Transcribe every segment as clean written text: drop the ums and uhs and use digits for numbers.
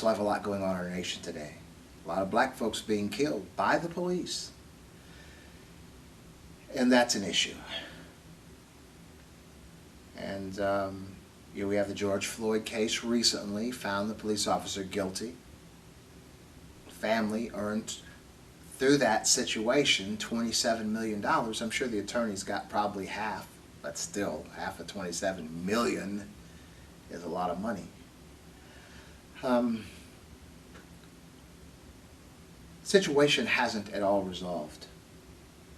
also have a lot going on in our nation today. A lot of black folks being killed by the police. And that's an issue. And we have the George Floyd case recently, found the police officer guilty. Family earned, through that situation, $27 million. I'm sure the attorneys got probably half, but still, half of $27 million is a lot of money. Situation hasn't at all resolved.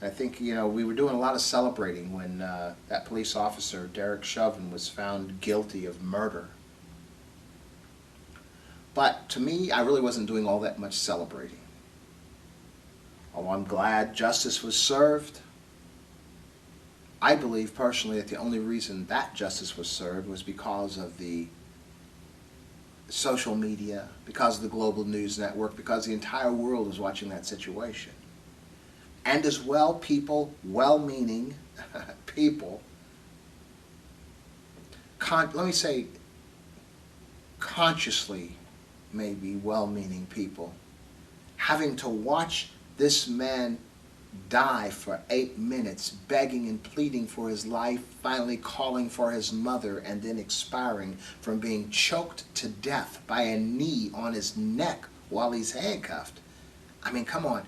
I think, we were doing a lot of celebrating when that police officer, Derek Chauvin, was found guilty of murder. But to me, I really wasn't doing all that much celebrating. Although I'm glad justice was served, I believe personally that the only reason that justice was served was because of the social media, because of the global news network, because the entire world was watching that situation. And as well, people, well-meaning people, let me say consciously maybe well-meaning people, having to watch this man die for 8 minutes, begging and pleading for his life, finally calling for his mother, and then expiring from being choked to death by a knee on his neck while he's handcuffed. I mean, come on.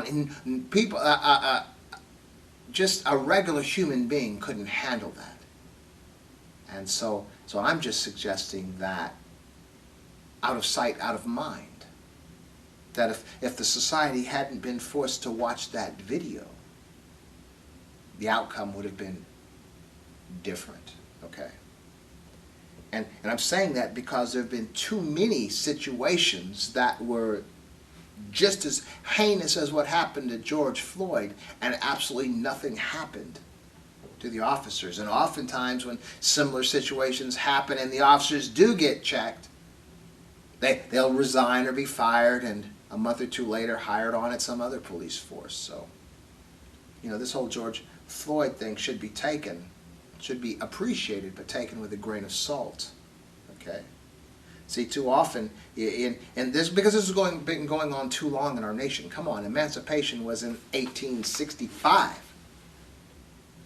And people, just a regular human being couldn't handle that. And so I'm just suggesting that out of sight, out of mind. That if the society hadn't been forced to watch that video, the outcome would have been different, okay? And I'm saying that because there have been too many situations that were just as heinous as what happened to George Floyd, and absolutely nothing happened to the officers. And oftentimes when similar situations happen and the officers do get checked, they'll resign or be fired, and a month or two later hired on at some other police force. So, this whole George Floyd thing should be appreciated, but taken with a grain of salt. Okay? See, too often, because this has been going on too long in our nation. Come on, emancipation was in 1865.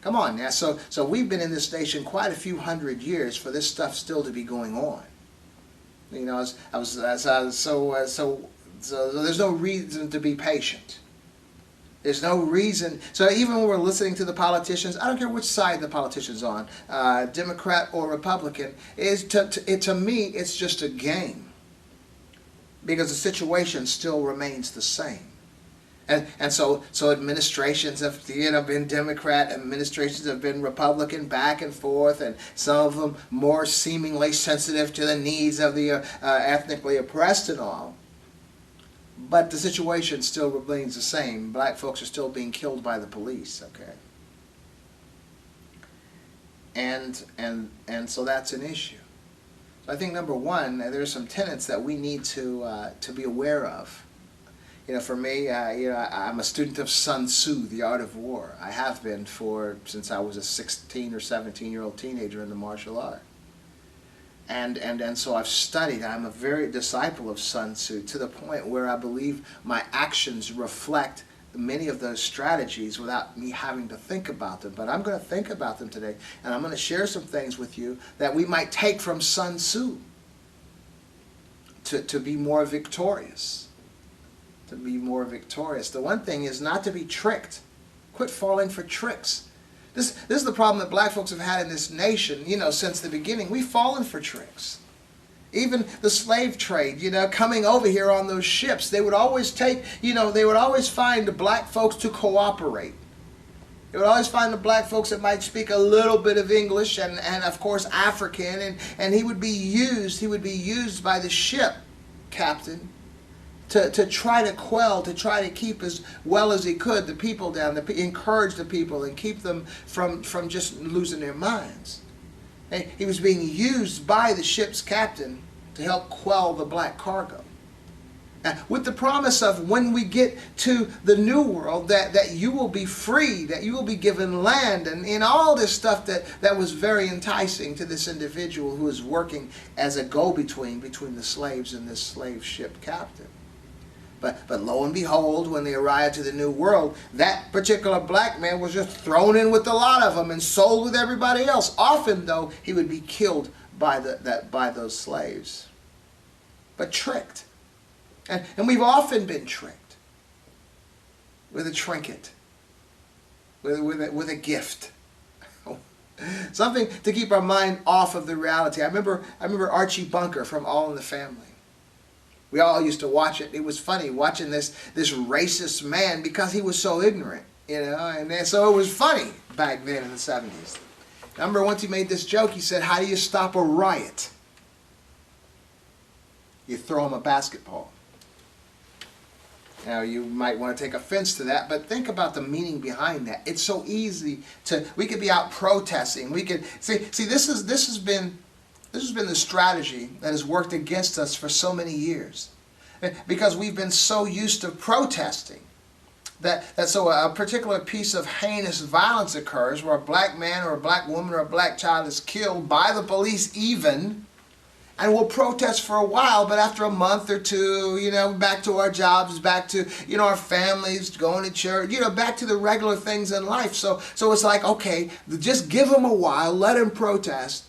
Come on now, so we've been in this nation quite a few hundred years for this stuff still to be going on. So there's no reason to be patient. There's no reason. So even when we're listening to the politicians, I don't care which side the politician's on, Democrat or Republican, to me, it's just a game. Because the situation still remains the same. And so administrations have been Democrat, administrations have been Republican, back and forth, and some of them more seemingly sensitive to the needs of the ethnically oppressed and all. But the situation still remains the same. Black folks are still being killed by the police, okay? And so that's an issue. So I think number one, there's some tenets that we need to be aware of. For me, I'm a student of Sun Tzu, The Art of War. I have been since I was a 16 or 17-year-old teenager in the martial art. And so I've studied. I'm a very disciple of Sun Tzu, to the point where I believe my actions reflect many of those strategies without me having to think about them. But I'm going to think about them today, and I'm going to share some things with you that we might take from Sun Tzu to be more victorious. To be more victorious. The one thing is not to be tricked. Quit falling for tricks. This is the problem that black folks have had in this nation, since the beginning. We've fallen for tricks. Even the slave trade, coming over here on those ships, they would always find the black folks to cooperate. They would always find the black folks that might speak a little bit of English and of course African, and he would be used by the ship captain to try to quell, to try to keep as well as he could the people down, encourage the people and keep them from just losing their minds. He was being used by the ship's captain to help quell the black cargo. with the promise of when we get to the new world that you will be free, that you will be given land, and all this stuff that was very enticing to this individual who is working as a go-between between the slaves and this slave ship captain. But lo and behold, when they arrived to the new world, that particular black man was just thrown in with a lot of them and sold with everybody else. Often, though, he would be killed by those slaves. But tricked. And we've often been tricked with a trinket, with a gift. Something to keep our mind off of the reality. I remember Archie Bunker from All in the Family. We all used to watch it. It was funny watching this racist man because he was so ignorant, and so it was funny back then in the 70s. I remember once he made this joke. He said, "How do you stop a riot? You throw him a basketball." Now, you might want to take offense to that, but think about the meaning behind that. It's so easy we could be out protesting. We could see this has been the strategy that has worked against us for so many years, because we've been so used to protesting that so a particular piece of heinous violence occurs where a black man or a black woman or a black child is killed by the police even, and we'll protest for a while, but after a month or two, back to our jobs, back to, our families, going to church, back to the regular things in life. So it's like, okay, just give them a while, let them protest,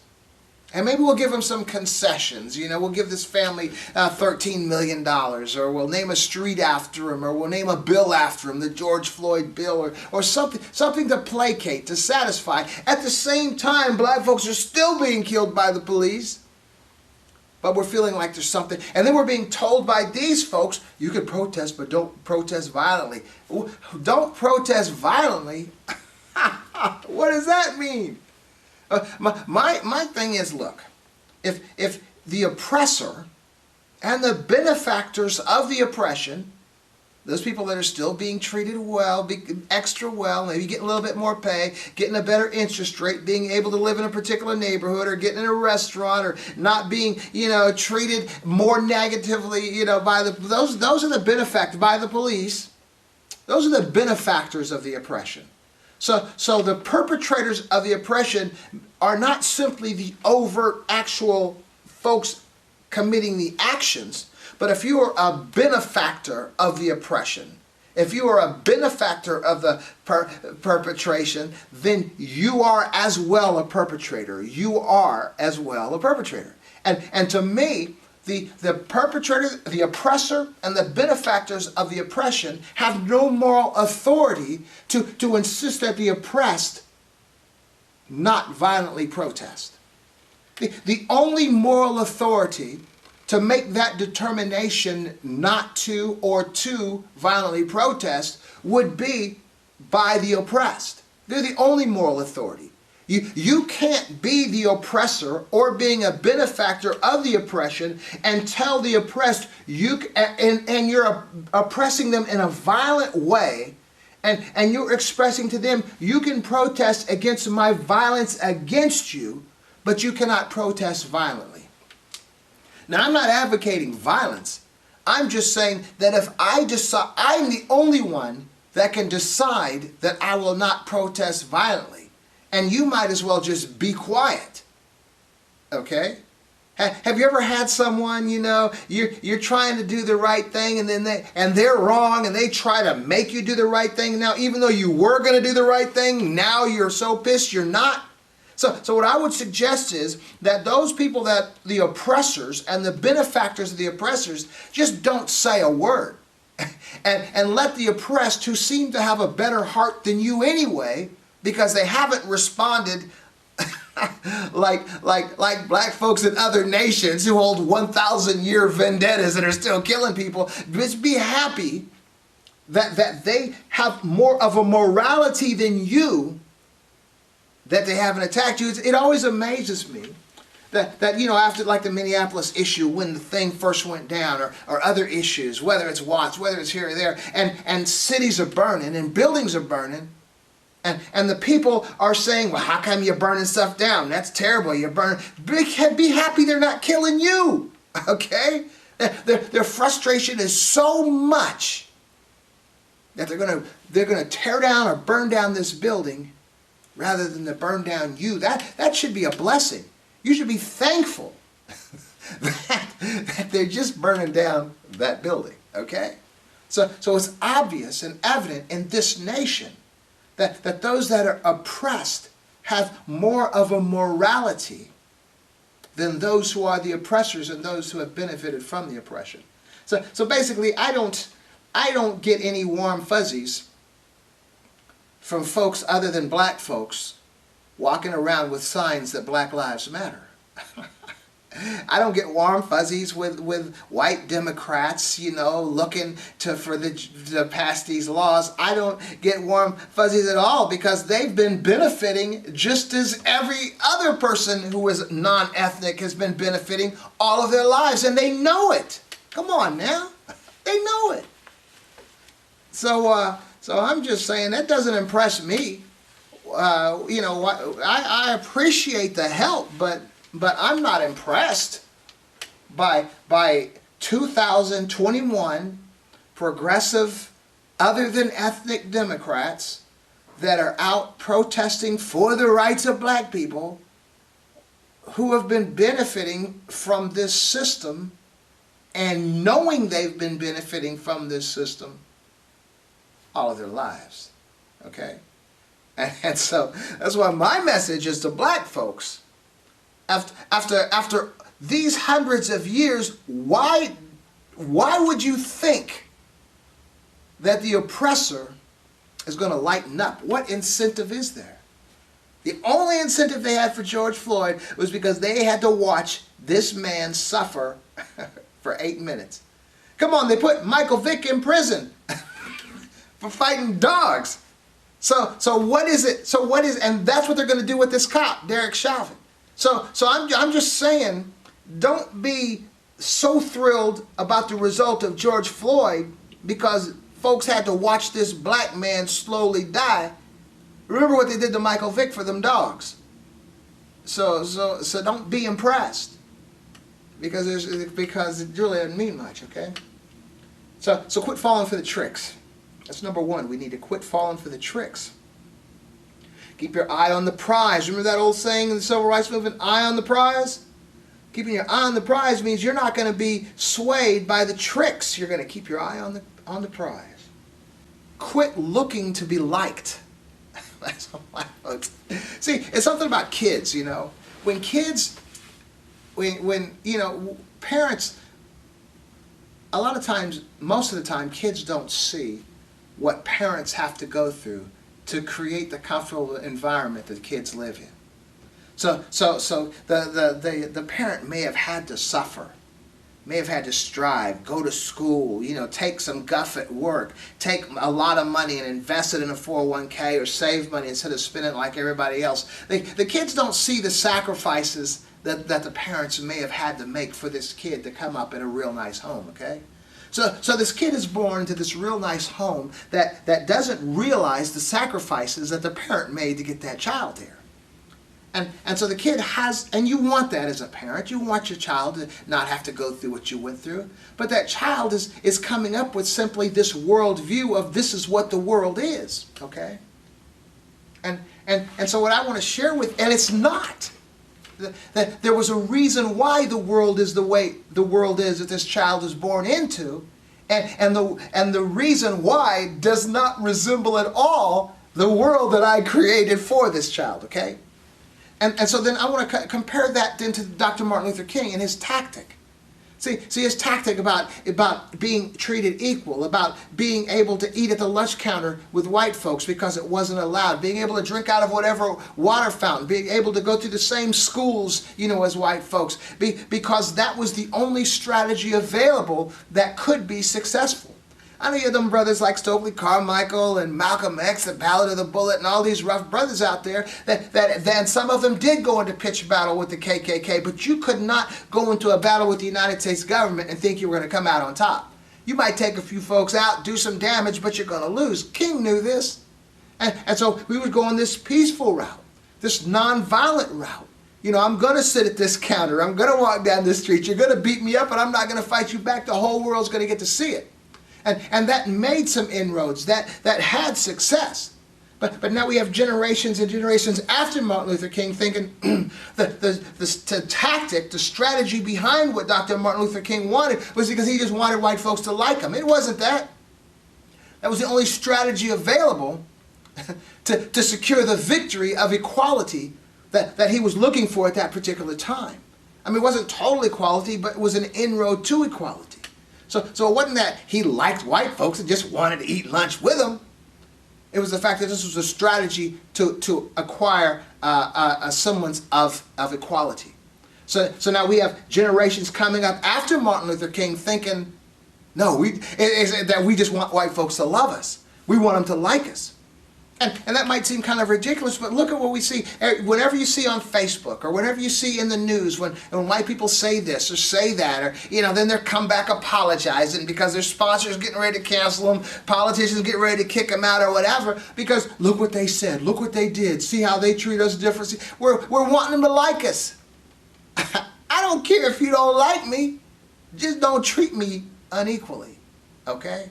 and maybe we'll give them some concessions. We'll give this family $13 million, or we'll name a street after him, or we'll name a bill after him, the George Floyd bill, or something to placate, to satisfy. At the same time, black folks are still being killed by the police. But we're feeling like there's something. And then we're being told by these folks, you can protest, but don't protest violently. Don't protest violently? What does that mean? My thing is, look, if the oppressor and the benefactors of the oppression, those people that are still being treated well, extra well, maybe getting a little bit more pay, getting a better interest rate, being able to live in a particular neighborhood, or getting in a restaurant, or not being, treated more negatively, by those are the benefactors by the police. Those are the benefactors of the oppression. So the perpetrators of the oppression are not simply the overt actual folks committing the actions. But if you are a benefactor of the oppression, if you are a benefactor of the perpetration, then you are as well a perpetrator. You are as well a perpetrator. And to me, the perpetrator, the oppressor, and the benefactors of the oppression have no moral authority to insist that the oppressed not violently protest. The only moral authority to make that determination not to or to violently protest would be by the oppressed. They're the only moral authority. You can't be the oppressor or being a benefactor of the oppression and tell the oppressed and you're oppressing them in a violent way, and you're expressing to them, you can protest against my violence against you, but you cannot protest violently. Now, I'm not advocating violence. I'm just saying that if I decide, I'm the only one that can decide that I will not protest violently. And you might as well just be quiet. Okay? Have you ever had someone, you're trying to do the right thing, and then they're wrong, and they try to make you do the right thing. Now, even though you were going to do the right thing, now you're so pissed you're not. So what I would suggest is that those people, that the oppressors and the benefactors of the oppressors, just don't say a word. And let the oppressed, who seem to have a better heart than you anyway, because they haven't responded like black folks in other nations who hold 1,000-year vendettas and are still killing people, just be happy that they have more of a morality than you, that they haven't attacked you. It always amazes me that after like the Minneapolis issue, when the thing first went down, or other issues, whether it's Watts, whether it's here or there, and cities are burning and buildings are burning, and the people are saying, well, how come you're burning stuff down? That's terrible. You're burning. Be happy they're not killing you. Okay? Their frustration is so much that they're gonna tear down or burn down this building rather than to burn down you. That should be a blessing. You should be thankful that they're just burning down that building, okay? So it's obvious and evident in this nation that those that are oppressed have more of a morality than those who are the oppressors and those who have benefited from the oppression. So basically, I don't get any warm fuzzies from folks other than black folks walking around with signs that Black Lives Matter. I don't get warm fuzzies with white Democrats, looking to pass these laws. I don't get warm fuzzies at all because they've been benefiting just as every other person who is non-ethnic has been benefiting all of their lives, and they know it. Come on now. They know it. So I'm just saying that doesn't impress me. I appreciate the help, but I'm not impressed by 2021 progressive, other than ethnic Democrats that are out protesting for the rights of black people who have been benefiting from this system and knowing they've been benefiting from this system all of their lives. Okay? And so that's why my message is to black folks. After these hundreds of years, why would you think that the oppressor is going to lighten up? What incentive is there? The only incentive they had for George Floyd was because they had to watch this man suffer for 8 minutes. Come on, they put Michael Vick in prison for fighting dogs. So what is it? And that's what they're going to do with this cop, Derek Chauvin. So I'm just saying, don't be so thrilled about the result of George Floyd because folks had to watch this black man slowly die. Remember what they did to Michael Vick for them dogs. So don't be impressed because it really doesn't mean much, okay? So quit falling for the tricks. That's number one. We need to quit falling for the tricks. Keep your eye on the prize. Remember that old saying in the Civil Rights Movement, eye on the prize? Keeping your eye on the prize means you're not going to be swayed by the tricks. You're going to keep your eye on the prize. Quit looking to be liked. That's all my folks. See, it's something about kids, When kids, when parents, a lot of times, most of the time, kids don't see what parents have to go through to create the comfortable environment that kids live in. So the parent may have had to suffer, may have had to strive, go to school, take some guff at work, take a lot of money and invest it in a 401k or save money instead of spending it like everybody else. The kids don't see the sacrifices that the parents may have had to make for this kid to come up in a real nice home, okay? So this kid is born into this real nice home that doesn't realize the sacrifices that the parent made to get that child there. And so the kid has, and you want that as a parent, you want your child to not have to go through what you went through, but that child is coming up with simply this world view of this is what the world is, okay? And so what I want to share with, and it's not, that there was a reason why the world is the way the world is that this child is born into, and the reason why does not resemble at all the world that I created for this child, okay? And so then I want to compare that then to Dr. Martin Luther King and his tactic. See his tactic about being treated equal, about being able to eat at the lunch counter with white folks because it wasn't allowed, being able to drink out of whatever water fountain, being able to go to the same schools, as white folks, because that was the only strategy available that could be successful. I know you have them brothers like Stokely Carmichael and Malcolm X, the Ballad of the Bullet, and all these rough brothers out there that some of them did go into pitched battle with the KKK, but you could not go into a battle with the United States government and think you were going to come out on top. You might take a few folks out, do some damage, but you're going to lose. King knew this. And so we would go on this peaceful route, this nonviolent route. I'm going to sit at this counter. I'm going to walk down the street. You're going to beat me up, but I'm not going to fight you back. The whole world's going to get to see it. And that made some inroads. That had success. But now we have generations and generations after Martin Luther King thinking the tactic, the strategy behind what Dr. Martin Luther King wanted was because he just wanted white folks to like him. It wasn't that. That was the only strategy available to secure the victory of equality that he was looking for at that particular time. I mean, it wasn't total equality, but it was an inroad to equality. So it wasn't that he liked white folks and just wanted to eat lunch with them. It was the fact that this was a strategy to acquire a semblance of equality. So now we have generations coming up after Martin Luther King thinking, no, that we just want white folks to love us. We want them to like us. And that might seem kind of ridiculous, but look at what we see. Whenever you see on Facebook or whenever you see in the news when white people say this or say that, or then they're come back apologizing because their sponsors getting ready to cancel them, politicians getting ready to kick them out or whatever, because look what they said, look what they did, see how they treat us differently. We're wanting them to like us. I don't care if you don't like me, just don't treat me unequally, okay?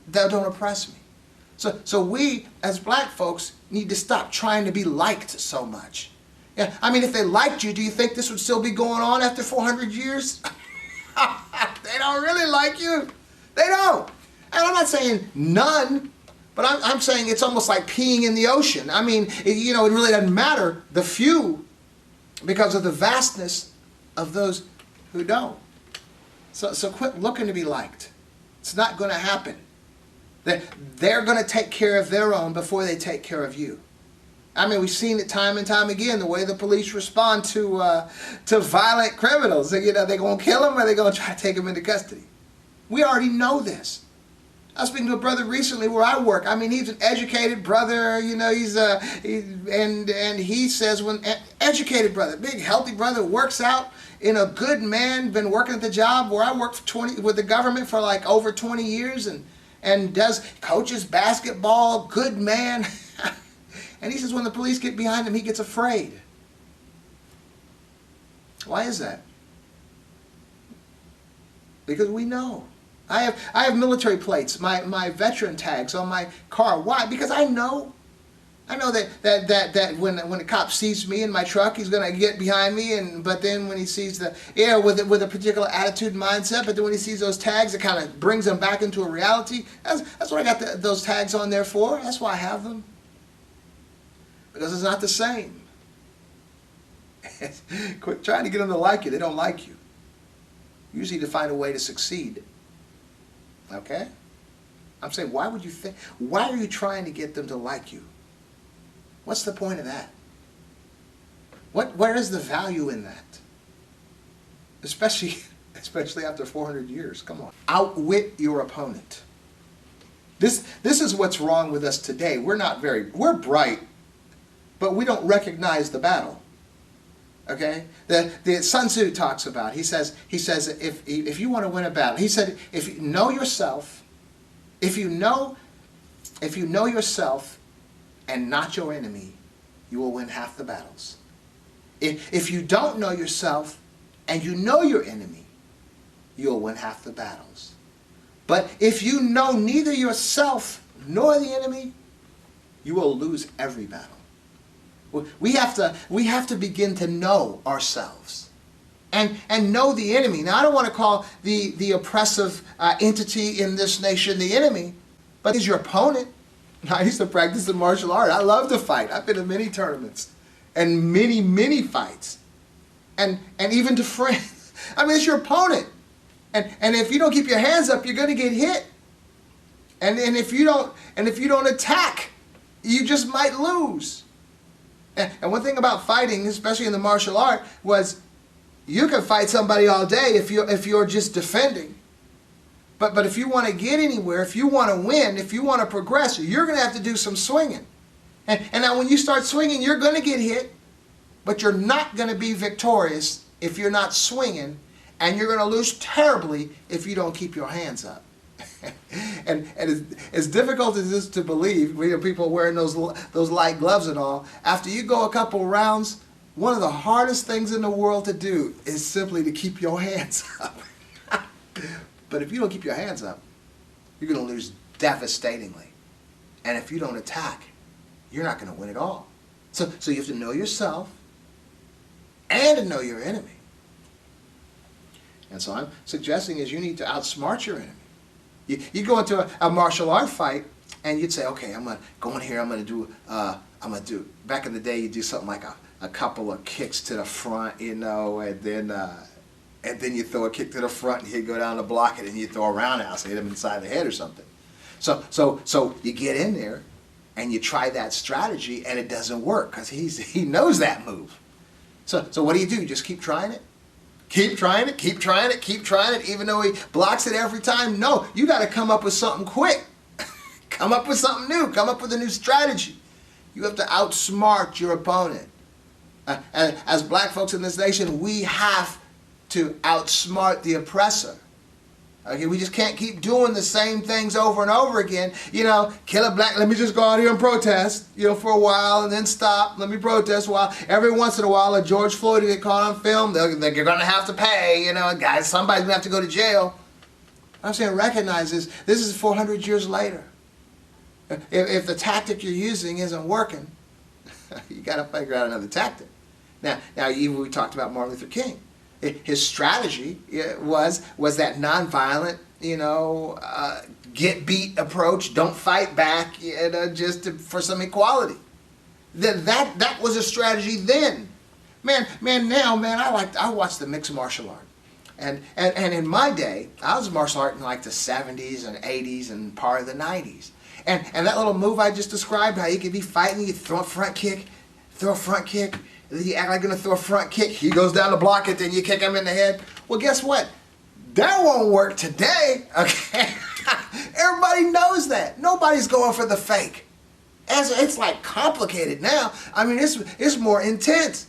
That don't oppress me. So we, as black folks, need to stop trying to be liked so much. Yeah, I mean, if they liked you, do you think this would still be going on after 400 years? They don't really like you. They don't. And I'm not saying none, but I'm saying it's almost like peeing in the ocean. I mean, it really doesn't matter, the few, because of the vastness of those who don't. So quit looking to be liked. It's not going to happen. They're going to take care of their own before they take care of you. I mean, we've seen it time and time again, the way the police respond to violent criminals. They're going to kill them or they're going to try to take them into custody. We already know this. I was speaking to a brother recently where I work. I mean, he's an educated brother, and he says, when educated brother, big healthy brother, works out, a good man, been working at the job where I worked with the government for like over 20 years and coaches basketball, good man. And he says when the police get behind him, he gets afraid. Why is that? Because we know. I have military plates, my veteran tags on my car. Why? Because I know that when a cop sees me in my truck, he's going to get behind me. But then when he sees with a particular attitude and mindset, but then when he sees those tags, it kind of brings him back into a reality. That's what I got those tags on there for. That's why I have them. Because it's not the same. Quit trying to get them to like you. They don't like you. You just need to find a way to succeed. Okay? I'm saying, why are you trying to get them to like you? What's the point of that? Where is the value in that? Especially after 400 years. Come on. Outwit your opponent. This is what's wrong with us today. We're bright, but we don't recognize the battle. Okay? The Sun Tzu talks about, he says if you want to win a battle, he said, if you know yourself, if you know yourself and not your enemy, you will win half the battles. If you don't know yourself and you know your enemy, you'll win half the battles. But if you know neither yourself nor the enemy, you will lose every battle. We have to begin to know ourselves and know the enemy. Now, I don't want to call the oppressive entity in this nation the enemy, but he's your opponent. I used to practice the martial art. I love to fight. I've been in many tournaments and many fights, and even to friends. I mean, it's your opponent, and if you don't keep your hands up, you're going to get hit. And if you don't attack, you just might lose. And one thing about fighting, especially in the martial art, was you can fight somebody all day if you're just defending. But if you want to get anywhere, if you want to win, if you want to progress, you're going to have to do some swinging. And now when you start swinging, you're going to get hit, but you're not going to be victorious if you're not swinging, and you're going to lose terribly if you don't keep your hands up. and as difficult as it is to believe, we have people wearing those light gloves and all, after you go a couple rounds one of the hardest things in the world to do is simply to keep your hands up. But if you don't keep your hands up, you're going to lose devastatingly. And if you don't attack, you're not going to win at all. So you have to know yourself and to know your enemy. And so I'm suggesting is you need to outsmart your enemy. You go into a martial art fight and you'd say, okay, I'm going to go in here, I'm going to do, back in the day you do something like a couple of kicks to the front, you know, and then you throw a kick to the front and he'd go down to block it and you throw a roundhouse and hit him inside the head or something. So you get in there and you try that strategy and it doesn't work because he knows that move. So what do? You just keep trying it? Keep trying it, keep trying it, keep trying it, even though he blocks it every time? No, you got to come up with something quick. Come up with something new. Come up with a new strategy. You have to outsmart your opponent. And as black folks in this nation, we have to outsmart the oppressor. Okay, we just can't keep doing the same things over and over again. You know, kill a black, let me just go out here and protest, you know, for a while and then stop. Let me protest a while. Every once in a while, like George Floyd will get caught on film. They're going to have to pay, you know, guys, somebody's going to have to go to jail. I'm saying recognize this. This is 400 years later. If the tactic you're using isn't working, you got to figure out another tactic. Now, even we talked about Martin Luther King. His strategy was that nonviolent, you know, get beat approach, don't fight back, you know, for some equality. That was a strategy then. Man, I watch the mixed martial art. And in my day, I was martial art in like the 70s and 80s and part of the 90s. And that little move I just described, how you could be fighting, you throw a front kick, then you act like you're going to throw a front kick. He goes down to block it, then you kick him in the head. Well, guess what? That won't work today, okay? Everybody knows that. Nobody's going for the fake. It's like complicated now. I mean, it's more intense.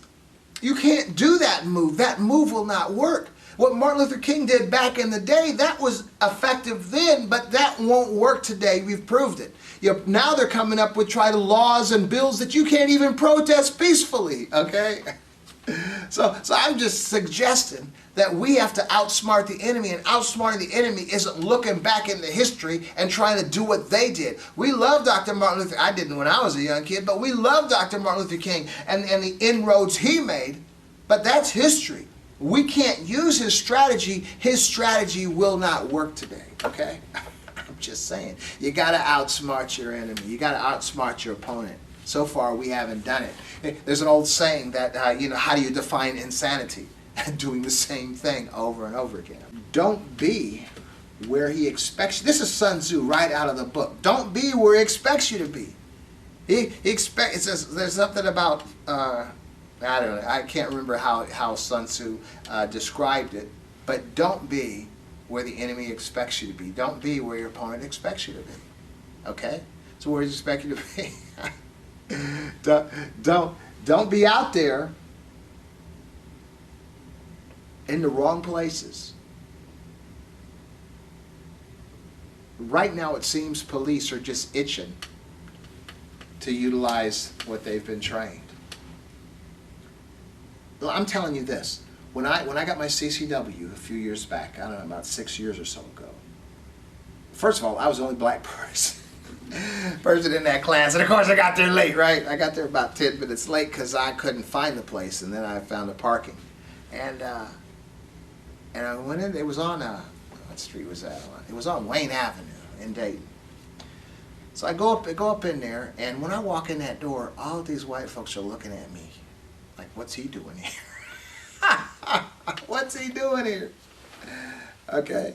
You can't do that move. That move will not work. What Martin Luther King did back in the day, that was effective then, but that won't work today. We've proved it. Now they're coming up with laws and bills that you can't even protest peacefully, okay? So I'm just suggesting that we have to outsmart the enemy, and outsmarting the enemy isn't looking back into history and trying to do what they did. We love Dr. Martin Luther. I didn't when I was a young kid, but we love Dr. Martin Luther King and the inroads he made, but that's history. We can't use his strategy. His strategy will not work today, okay? I'm just saying. You got to outsmart your enemy. You got to outsmart your opponent. So far, we haven't done it. There's an old saying that, you know, how do you define insanity? Doing the same thing over and over again. Don't be where he expects you. This is Sun Tzu right out of the book. Don't be where he expects you to be. It says, there's something about... I don't know. I can't remember how Sun Tzu described it, but don't be where the enemy expects you to be. Don't be where your opponent expects you to be. Okay? So where does he expect you to be? Don't be out there in the wrong places. Right now it seems police are just itching to utilize what they've been trained. Well, I'm telling you this. When I got my CCW a few years back, I don't know, about 6 years or so ago, first of all, I was the only black person in that class. And of course I got there late, right? I got there about 10 minutes late because I couldn't find the place, and then I found the parking. And I went in, it was on, what street was that on? It was on Wayne Avenue in Dayton. So I go up in there, and when I walk in that door, all of these white folks are looking at me. Like, what's he doing here? What's he doing here? Okay.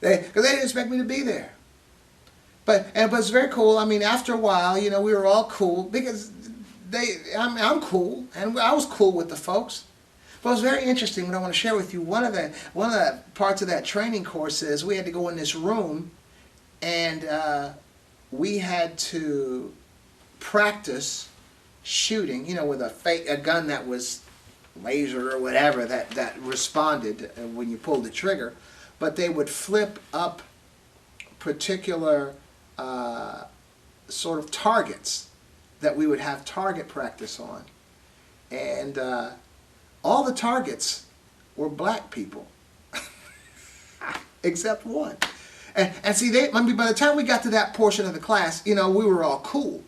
Because they didn't expect me to be there. But it's very cool. I mean, after a while, you know, we were all cool because I'm cool, and I was cool with the folks. But it was very interesting. What I want to share with you, one of the parts of that training course is we had to go in this room, and we had to practice shooting, you know, with a gun that was laser or whatever that responded when you pulled the trigger. But they would flip up particular sort of targets that we would have target practice on. and all the targets were black people, except one. And see, I mean, by the time we got to that portion of the class, you know, we were all cool.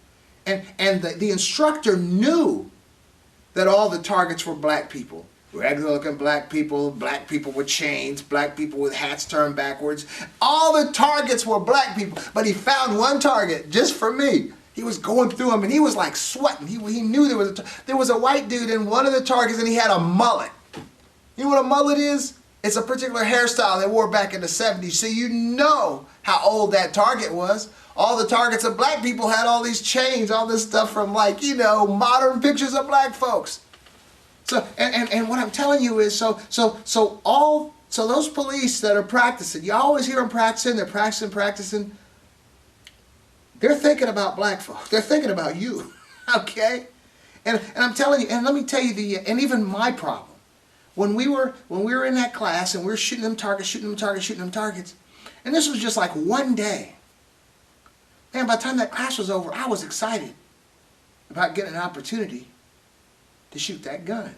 And the instructor knew that all the targets were black people. Regular looking black people with chains, black people with hats turned backwards. All the targets were black people. But he found one target just for me. He was going through them and he was like sweating. He knew there was a white dude in one of the targets and he had a mullet. You know what a mullet is? It's a particular hairstyle they wore back in the 70s. So you know how old that target was. All the targets of black people had all these chains, all this stuff from, like, you know, modern pictures of black folks. So and what I'm telling you is so those police that are practicing, you always hear them practicing, they're practicing. They're thinking about black folk. They're thinking about you. Okay? And I'm telling you, and let me tell you and even my problem. When we were in that class and we were shooting them targets, and this was just like one day. Man, by the time that class was over, I was excited about getting an opportunity to shoot that gun.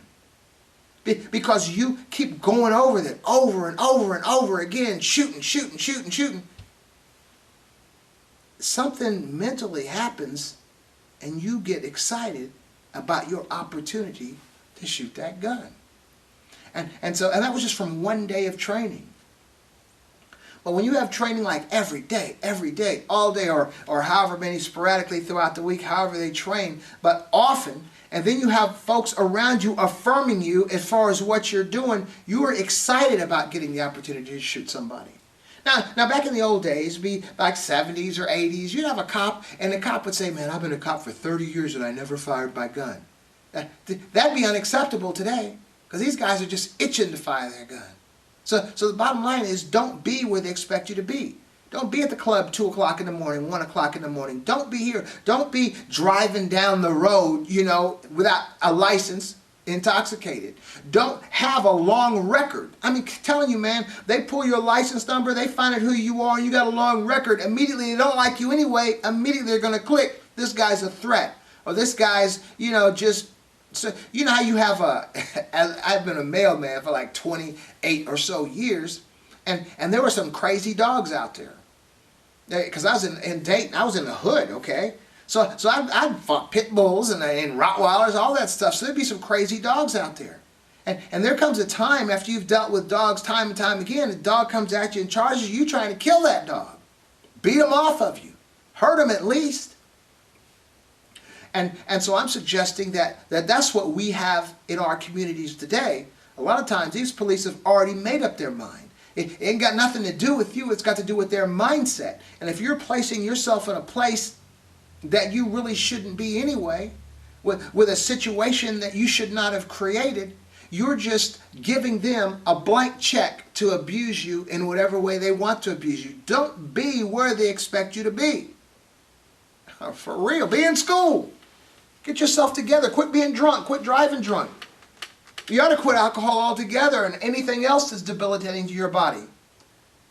Because you keep going over that over and over and over again, shooting. Something mentally happens and you get excited about your opportunity to shoot that gun. And that was just from one day of training. But when you have training like every day, all day, or however many sporadically throughout the week, however they train, but often, and then you have folks around you affirming you as far as what you're doing, you are excited about getting the opportunity to shoot somebody. Now back in the old days, be like 70s or 80s, you'd have a cop, and the cop would say, man, I've been a cop for 30 years and I never fired my gun. That'd be unacceptable today, because these guys are just itching to fire their gun. So the bottom line is, don't be where they expect you to be. Don't be at the club 2 o'clock in the morning, 1 o'clock in the morning. Don't be here. Don't be driving down the road, you know, without a license, intoxicated. Don't have a long record. I mean, telling you, man, they pull your license number, they find out who you are, and you got a long record. Immediately, they don't like you anyway. Immediately, they're going to click, this guy's a threat. Or this guy's, you know, just... So, you know how you have I've been a mailman for like 28 or so years, and there were some crazy dogs out there. Because I was in Dayton, I was in the hood, okay? So I fought pit bulls and Rottweilers, all that stuff, so there'd be some crazy dogs out there. And there comes a time after you've dealt with dogs time and time again, a dog comes at you and charges you trying to kill that dog. Beat him off of you. Hurt him at least. And so I'm suggesting that's what we have in our communities today. A lot of times these police have already made up their mind. It ain't got nothing to do with you, it's got to do with their mindset. And if you're placing yourself in a place that you really shouldn't be anyway, with a situation that you should not have created, you're just giving them a blank check to abuse you in whatever way they want to abuse you. Don't be where they expect you to be. For real, be in school. Get yourself together. Quit being drunk. Quit driving drunk. You ought to quit alcohol altogether and anything else that's debilitating to your body.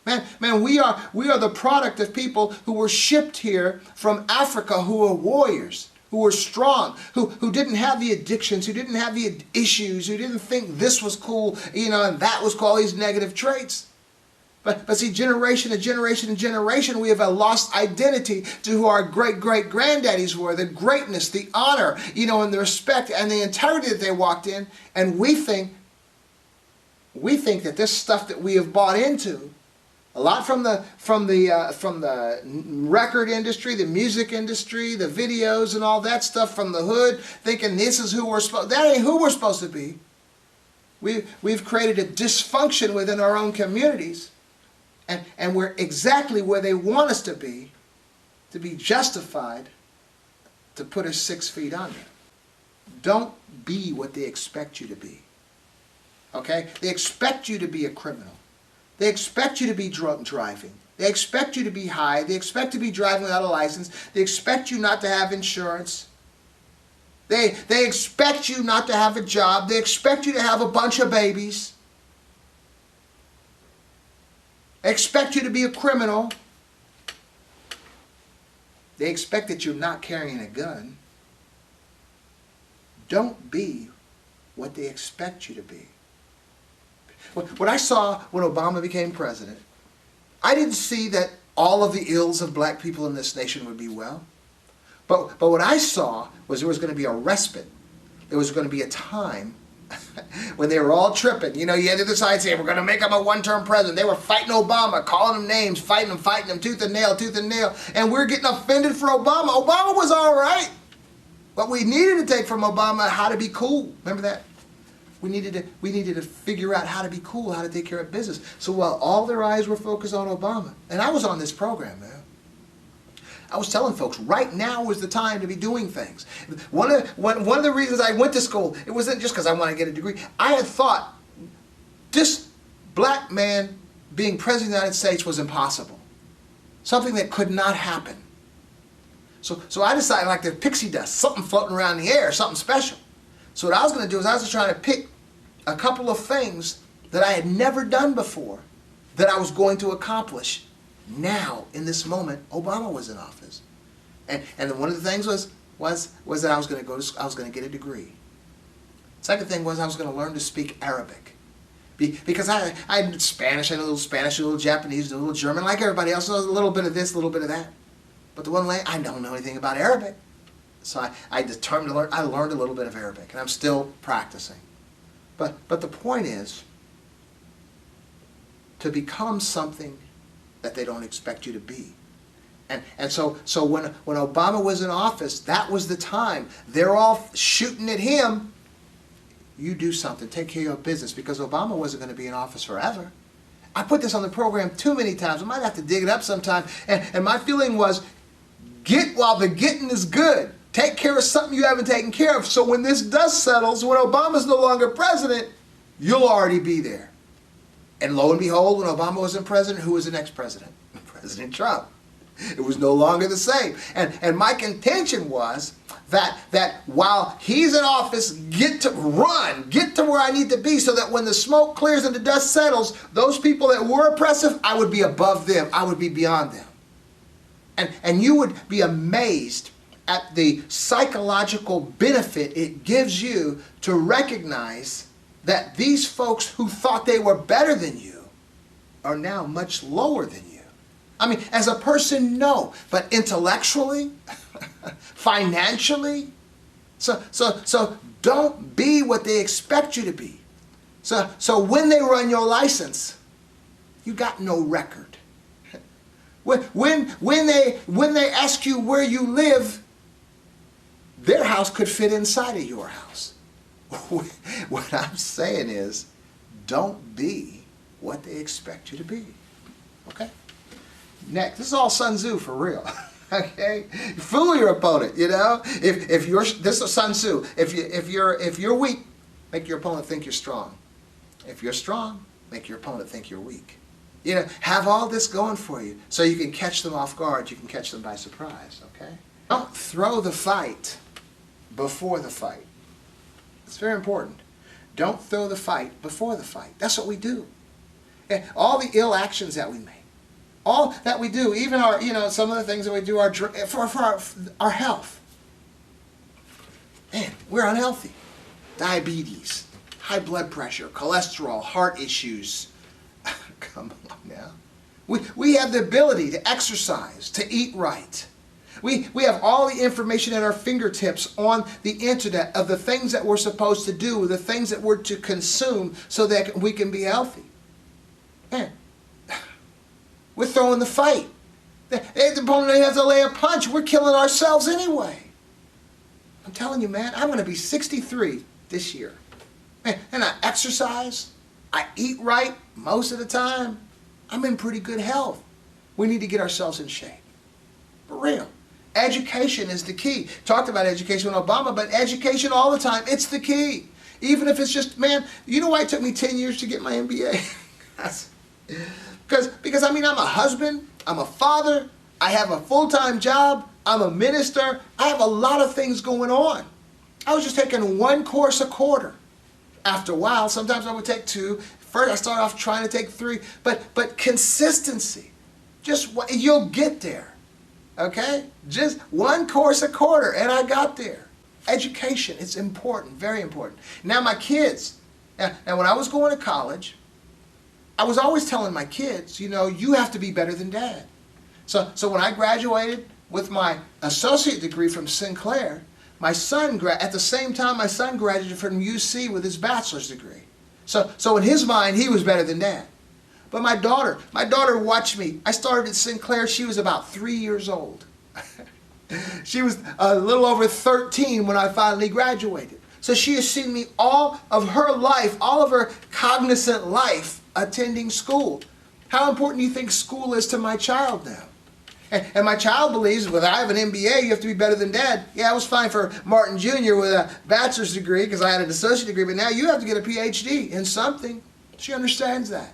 Man, we are the product of people who were shipped here from Africa, who were warriors, who were strong, who didn't have the addictions, who didn't have the issues, who didn't think this was cool, you know, and that was cool, all these negative traits. But see, generation to generation, we have a lost identity to who our great-great-granddaddies were, the greatness, the honor, you know, and the respect and the integrity that they walked in. And we think that this stuff that we have bought into, a lot from the record industry, the music industry, the videos and all that stuff from the hood, thinking this is who we're supposed. That ain't who we're supposed to be. We've created a dysfunction within our own communities. And we're exactly where they want us to be justified to put us 6 feet under. Don't be what they expect you to be. Okay? They expect you to be a criminal. They expect you to be drunk driving. They expect you to be high. They expect to be driving without a license. They expect you not to have insurance. They expect you not to have a job. They expect you to have a bunch of babies. They expect you to be a criminal. They expect that you're not carrying a gun. Don't be what they expect you to be. What I saw when Obama became president, I didn't see that all of the ills of black people in this nation would be well. But what I saw was there was going to be a respite. There was going to be a time when they were all tripping. You know, you had the other side saying, we're going to make him a one-term president. They were fighting Obama, calling him names, fighting him, tooth and nail. And we're getting offended for Obama. Obama was all right. But we needed to take from Obama how to be cool. Remember that? We needed to figure out how to be cool, how to take care of business. So while all their eyes were focused on Obama, and I was on this program, man, I was telling folks, right now is the time to be doing things. One of the reasons I went to school, it wasn't just because I wanted to get a degree. I had thought this black man being president of the United States was impossible. Something that could not happen. So I decided, like the pixie dust, something floating around in the air, something special. So what I was going to do is I was just trying to pick a couple of things that I had never done before that I was going to accomplish now, in this moment. Obama was in office. And one of the things was that I was going to get a degree. Second thing was I was going to learn to speak Arabic. Because I had Spanish, I know a little Spanish, a little Japanese, a little German, like everybody else, a little bit of this, a little bit of that. But the one language, I don't know anything about Arabic. So I determined to learn. I learned a little bit of Arabic, and I'm still practicing. But the point is to become something that they don't expect you to be. And so when Obama was in office, that was the time. They're all shooting at him. You do something. Take care of your business, because Obama wasn't going to be in office forever. I put this on the program too many times. I might have to dig it up sometime. And my feeling was, get while the getting is good. Take care of something you haven't taken care of. So when this dust settles, when Obama's no longer president, you'll already be there. And lo and behold, when Obama wasn't president, who was the next president? President Trump. It was no longer the same. And my contention was that while he's in office, get to where I need to be, so that when the smoke clears and the dust settles, those people that were oppressive, I would be above them. I would be beyond them. And you would be amazed at the psychological benefit it gives you to recognize that these folks who thought they were better than you are now much lower than you. I mean, as a person, no, but intellectually, financially, so don't be what they expect you to be. So when they run your license, you got no record. When they ask you where you live, their house could fit inside of your house. What I'm saying is, don't be what they expect you to be. Okay? Next, this is all Sun Tzu for real. Okay? Fool your opponent, you know? If you're, this is Sun Tzu. If you're weak, make your opponent think you're strong. If you're strong, make your opponent think you're weak. You know, have all this going for you so you can catch them off guard, you can catch them by surprise, okay? Don't throw the fight before the fight. It's very important. Don't throw the fight before the fight. That's what we do. All the ill actions that we make, all that we do, even our, you know, some of the things that we do for our health. Man, we're unhealthy. Diabetes, high blood pressure, cholesterol, heart issues. Come on now. We have the ability to exercise, to eat right. We have all the information at our fingertips on the internet of the things that we're supposed to do, the things that we're to consume so that we can be healthy. Man, we're throwing the fight. The opponent has to lay a punch. We're killing ourselves anyway. I'm telling you, man, I'm going to be 63 this year. Man, and I exercise. I eat right most of the time. I'm in pretty good health. We need to get ourselves in shape. For real. Education is the key. Talked about education with Obama, but education all the time, it's the key. Even if it's just, man, you know why it took me 10 years to get my MBA? Because I mean, I'm a husband, I'm a father, I have a full-time job, I'm a minister, I have a lot of things going on. I was just taking one course a quarter. After a while, sometimes I would take two. First, I started off trying to take three. But consistency, you'll get there. Okay? Just one course a quarter, and I got there. Education, it's important, very important. Now my kids, now when I was going to college, I was always telling my kids, you know, you have to be better than Dad. So when I graduated with my associate degree from Sinclair, my son, at the same time my son graduated from UC with his bachelor's degree. So in his mind, he was better than Dad. But my daughter watched me. I started at Sinclair, she was about 3 years old. She was a little over 13 when I finally graduated. So she has seen me all of her life, all of her cognizant life attending school. How important do you think school is to my child now? And my child believes, well, I have an MBA, you have to be better than Dad. Yeah, it was fine for Martin Jr. with a bachelor's degree because I had an associate degree, but now you have to get a PhD in something. She understands that.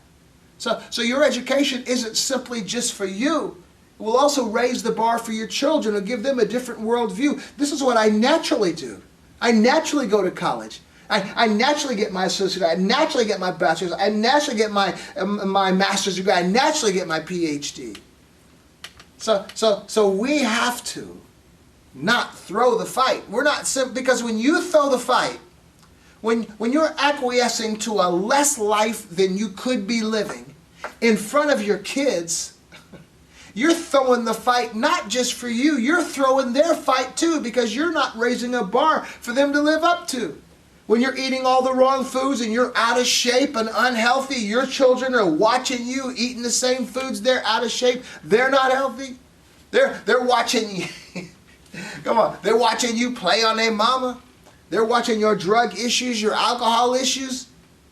So your education isn't simply just for you. It will also raise the bar for your children and give them a different worldview. This is what I naturally do. I naturally go to college. I naturally get my associate, I naturally get my bachelor's, I naturally get my master's degree, I naturally get my PhD. So we have to not throw the fight. We're not because when you throw the fight, when you're acquiescing to a less life than you could be living in front of your kids, you're throwing the fight not just for you, you're throwing their fight too, because you're not raising a bar for them to live up to. When you're eating all the wrong foods and you're out of shape and unhealthy, your children are watching you eating the same foods, they're out of shape, they're not healthy. They're watching you. Come on, they're watching you play on their mama. They're watching your drug issues, your alcohol issues.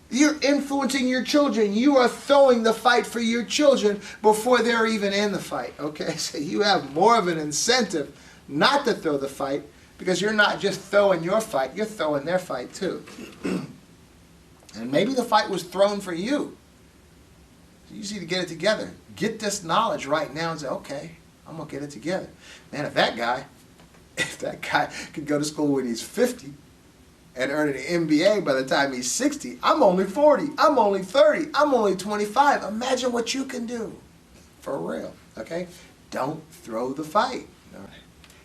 You're influencing your children. You are throwing the fight for your children before they're even in the fight. Okay, so you have more of an incentive not to throw the fight because you're not just throwing your fight, you're throwing their fight too. And maybe the fight was thrown for you. So you just need to get it together. Get this knowledge right now and say, okay, I'm going to get it together. Man, if that guy could go to school when he's 50, and earn an MBA by the time he's 60, I'm only 40, I'm only 30, I'm only 25. Imagine what you can do. For real, okay? Don't throw the fight. All right.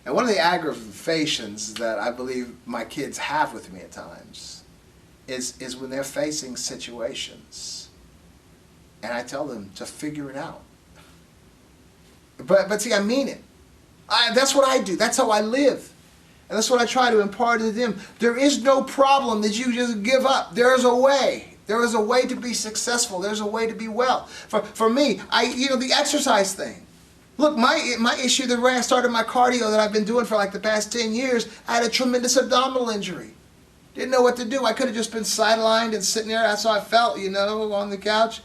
And one of the aggravations that I believe my kids have with me at times is when they're facing situations. And I tell them to figure it out. But see, I mean it. That's what I do. That's how I live. And that's what I try to impart to them. There is no problem that you just give up. There is a way. There is a way to be successful. There's a way to be well. For me, the exercise thing. Look, my issue, the way I started my cardio that I've been doing for like the past 10 years, I had a tremendous abdominal injury. Didn't know what to do. I could have just been sidelined and sitting there. That's how I felt, on the couch.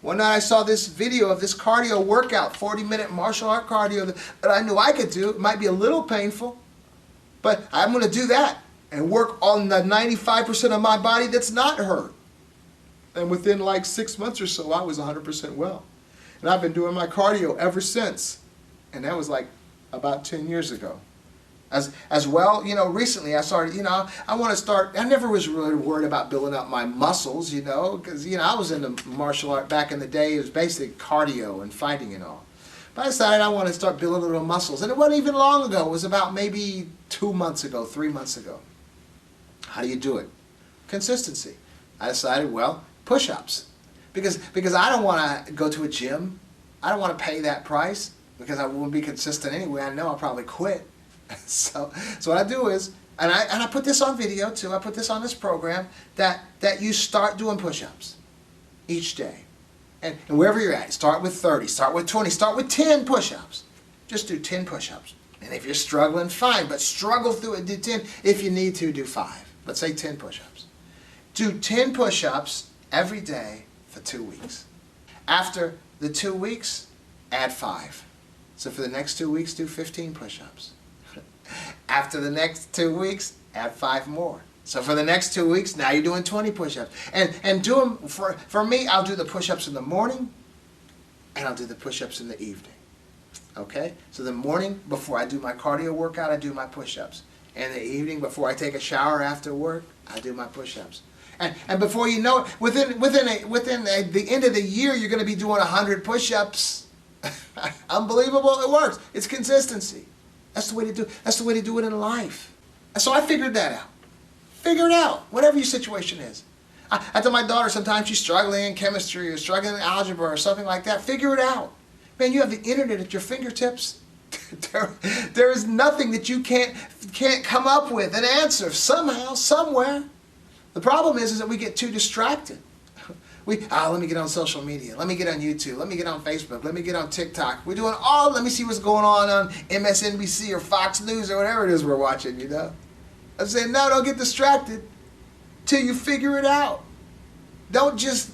One night I saw this video of this cardio workout, 40-minute martial art cardio that I knew I could do. It might be a little painful. But I'm going to do that and work on the 95% of my body that's not hurt. And within like 6 months or so, I was 100% well. And I've been doing my cardio ever since. And that was like about 10 years ago. As well, recently I started, I want to start, I never was really worried about building up my muscles, because, I was into martial art back in the day. It was basically cardio and fighting and all. But I decided I wanted to start building little muscles. And it wasn't even long ago. It was about maybe 2 months ago, 3 months ago. How do you do it? Consistency. I decided, well, push-ups. Because I don't want to go to a gym. I don't want to pay that price because I won't be consistent anyway. I know I'll probably quit. So what I do is, and I put this on video too, I put this on this program, that you start doing push-ups each day. And wherever you're at, start with 30, start with 20, start with 10 push-ups. Just do 10 push-ups. And if you're struggling, fine, but struggle through it, do 10. If you need to, do 5. But say 10 push-ups. Do 10 push-ups every day for 2 weeks. After the 2 weeks, add 5. So for the next 2 weeks, do 15 push-ups. After the next 2 weeks, add 5 more. So for the next 2 weeks, now you're doing 20 push-ups. And do them, for me, I'll do the push-ups in the morning, and I'll do the push-ups in the evening. Okay? So the morning, before I do my cardio workout, I do my push-ups. And the evening, before I take a shower after work, I do my push-ups. And before you know it, within the end of the year, you're going to be doing 100 push-ups. Unbelievable. It works. It's consistency. That's the way to do it. That's the way to do it in life. So I figured that out. Figure it out, whatever your situation is. I tell my daughter sometimes she's struggling in chemistry or struggling in algebra or something like that. Figure it out. Man, you have the internet at your fingertips. There is nothing that you can't come up with an answer somehow, somewhere. The problem is that we get too distracted. Let me get on social media. Let me get on YouTube. Let me get on Facebook. Let me get on TikTok. We're doing let me see what's going on MSNBC or Fox News or whatever it is we're watching, you know. I'm saying, no, don't get distracted till you figure it out. Don't just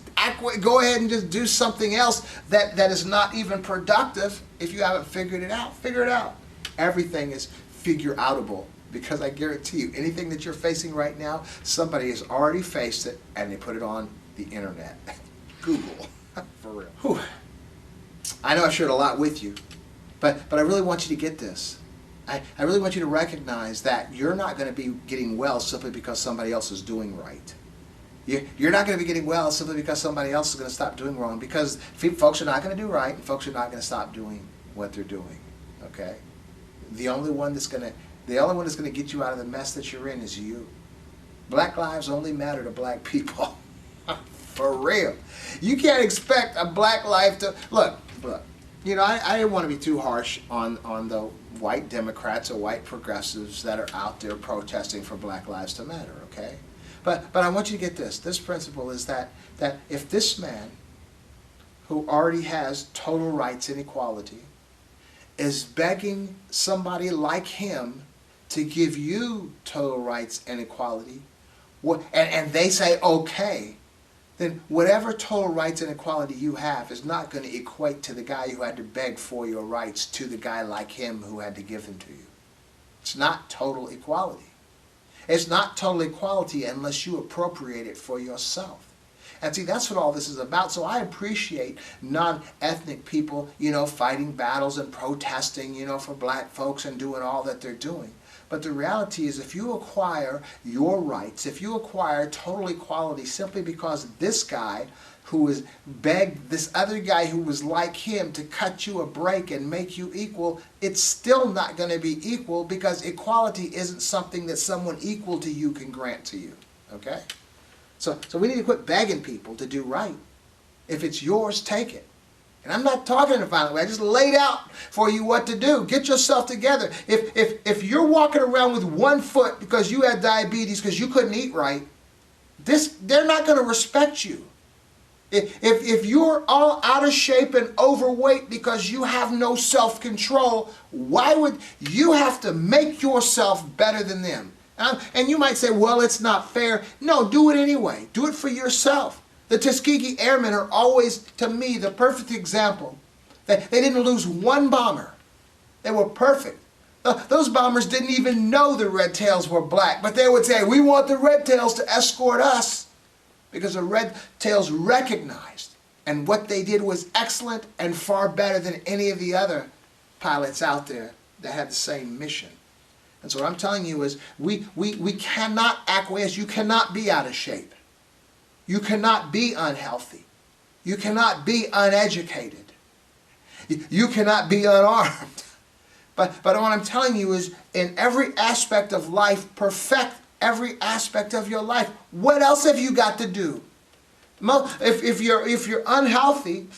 go ahead and just do something else that is not even productive if you haven't figured it out. Figure it out. Everything is figure-outable, because I guarantee you, anything that you're facing right now, somebody has already faced it and they put it on the internet. Google. For real. Whew. I know I've shared a lot with you, but I really want you to get this. I really want you to recognize that you're not going to be getting well simply because somebody else is doing right. You're not going to be getting well simply because somebody else is going to stop doing wrong, because folks are not going to do right and folks are not going to stop doing what they're doing. Okay? The only one that's going to get you out of the mess that you're in is you. Black lives only matter to black people. For real. You can't expect a black life to look. You know, I didn't want to be too harsh on the white Democrats or white progressives that are out there protesting for Black Lives to Matter, okay? But I want you to get this. This principle is that if this man, who already has total rights and equality, is begging somebody like him to give you total rights and equality, and they say, okay, then whatever total rights and equality you have is not going to equate to the guy who had to beg for your rights to the guy like him who had to give them to you. It's not total equality. It's not total equality unless you appropriate it for yourself. And see, that's what all this is about. So I appreciate non-ethnic people, you know, fighting battles and protesting, you know, for black folks and doing all that they're doing. But the reality is, if you acquire your rights, if you acquire total equality simply because this guy who has begged this other guy who was like him to cut you a break and make you equal, it's still not going to be equal, because equality isn't something that someone equal to you can grant to you. Okay? So we need to quit begging people to do right. If it's yours, take it. And I'm not talking in a violent way. I just laid out for you what to do. Get yourself together. If you're walking around with one foot because you had diabetes because you couldn't eat right, they're not going to respect you. If you're all out of shape and overweight because you have no self-control, why would you have to make yourself better than them? And you might say, well, it's not fair. No, do it anyway. Do it for yourself. The Tuskegee Airmen are always, to me, the perfect example. They didn't lose one bomber. They were perfect. Those bombers didn't even know the Red Tails were black, but they would say, we want the Red Tails to escort us, because the Red Tails recognized, and what they did was excellent and far better than any of the other pilots out there that had the same mission. And so what I'm telling you is, we cannot acquiesce. You cannot be out of shape. You cannot be unhealthy. You cannot be uneducated. You cannot be unarmed. But what I'm telling you is, in every aspect of life, perfect every aspect of your life. What else have you got to do? If you're unhealthy,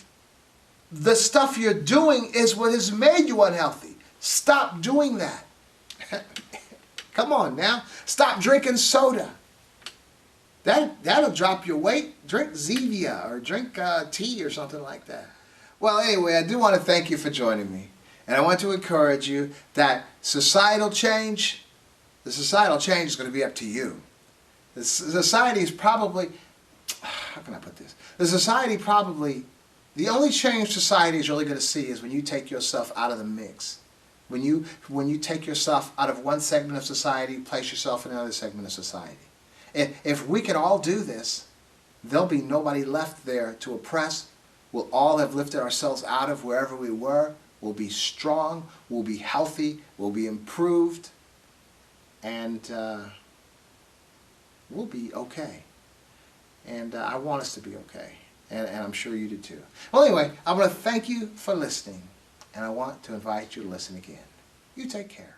the stuff you're doing is what has made you unhealthy. Stop doing that. Come on now. Stop drinking soda. That'll drop your weight. Drink Zevia or drink tea or something like that. Well, anyway, I do want to thank you for joining me. And I want to encourage you that the societal change is going to be up to you. The society is probably, how can I put this? The only change society is really going to see is when you take yourself out of the mix. When you take yourself out of one segment of society, place yourself in another segment of society. If we can all do this, there'll be nobody left there to oppress. We'll all have lifted ourselves out of wherever we were. We'll be strong, we'll be healthy, we'll be improved, and we'll be okay. And I want us to be okay, and I'm sure you do too. Well, anyway, I want to thank you for listening, and I want to invite you to listen again. You take care.